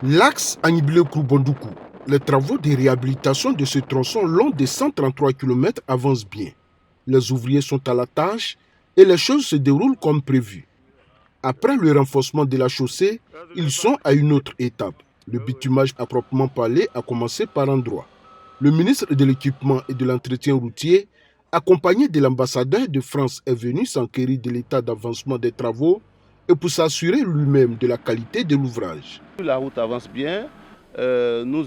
L'axe Agnibilé-Kouroumbondoukou. Les travaux de réhabilitation de ce tronçon long de 133 km avancent bien. Les ouvriers sont à la tâche et les choses se déroulent comme prévu. Après le renforcement de la chaussée, ils sont à une autre étape. Le bitumage à proprement parler a commencé par endroits. Le ministre de l'Équipement et de l'Entretien routier, accompagné de l'ambassadeur de France, est venu s'enquérir de l'état d'avancement des travaux et pour s'assurer lui-même de la qualité de l'ouvrage. La route avance bien. Nous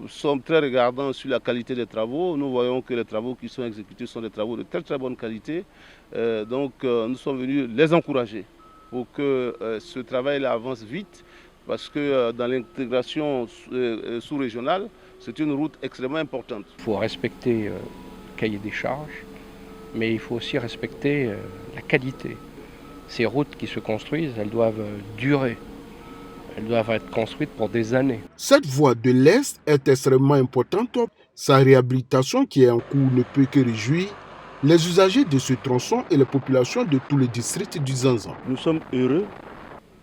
sommes très regardants sur la qualité des travaux. Nous voyons que les travaux qui sont exécutés sont des travaux de très bonne qualité. Nous sommes venus les encourager pour que ce travail avance vite, parce que dans l'intégration sous-régionale, c'est une route extrêmement importante. Il faut respecter le cahier des charges, mais il faut aussi respecter la qualité. Ces routes qui se construisent, elles doivent durer. Elles doivent être construites pour des années. Cette voie de l'Est est extrêmement importante. Sa réhabilitation qui est en cours ne peut que réjouir les usagers de ce tronçon et les populations de tous les districts du Zanzan. Nous sommes heureux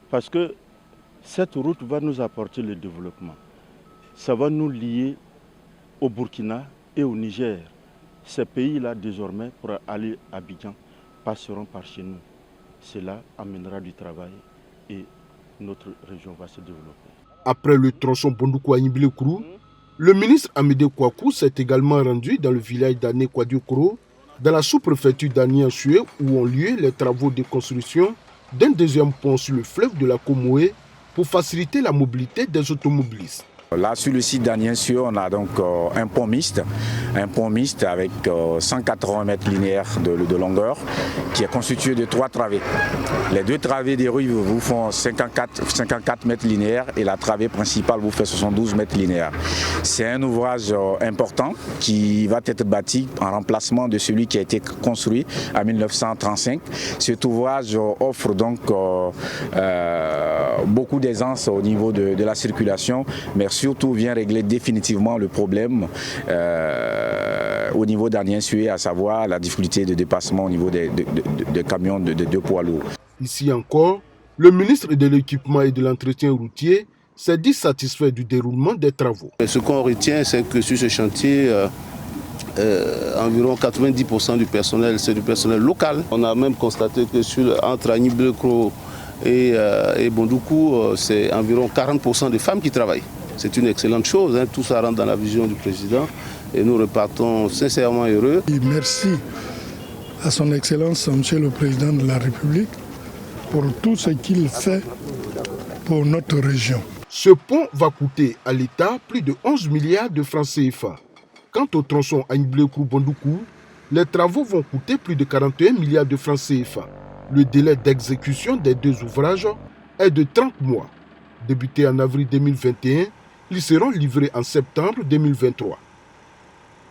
parce que cette route va nous apporter le développement. Ça va nous lier au Burkina et au Niger. Ces pays-là, désormais, pour aller à Abidjan, passeront par chez nous. Cela amènera du travail et notre région va se développer. Après le tronçon Bondoukou-Agnibilé-Kourou, le ministre Amédée Kouakou s'est également rendu dans le village d'Ané-Kwadiokoro, dans la sous-préfecture d'Aniansué, où ont lieu les travaux de construction d'un deuxième pont sur le fleuve de la Komoé pour faciliter la mobilité des automobilistes. Là, sur le site d'Aniansué, on a donc un pont mixte avec 180 mètres linéaires de longueur, qui est constitué de 3 travées. Les 2 travées des rives vous font 54 mètres linéaires et la travée principale vous fait 72 mètres linéaires. C'est un ouvrage important qui va être bâti en remplacement de celui qui a été construit en 1935. Cet ouvrage offre donc beaucoup d'aisance au niveau de la circulation, mais surtout vient régler définitivement le problème au niveau d'Aniansué, à savoir la difficulté de dépassement au niveau des camions de 2 poids lourds. Ici encore, le ministre de l'Équipement et de l'Entretien routier s'est dit satisfait du déroulement des travaux. Ce qu'on retient, c'est que sur ce chantier, environ 90% du personnel, c'est du personnel local. On a même constaté que entre Agnibilé-Kourou et Bondoukou, c'est environ 40% de femmes qui travaillent. C'est une excellente chose, hein. Tout ça rentre dans la vision du président et nous repartons sincèrement heureux. Et merci à son Excellence, Monsieur le Président de la République, pour tout ce qu'il fait pour notre région. Ce pont va coûter à l'État plus de 11 milliards de francs CFA. Quant au tronçon Agnibilé-Kouroumbondoukou, les travaux vont coûter plus de 41 milliards de francs CFA. Le délai d'exécution des 2 ouvrages est de 30 mois. Débutés en avril 2021, ils seront livrés en septembre 2023.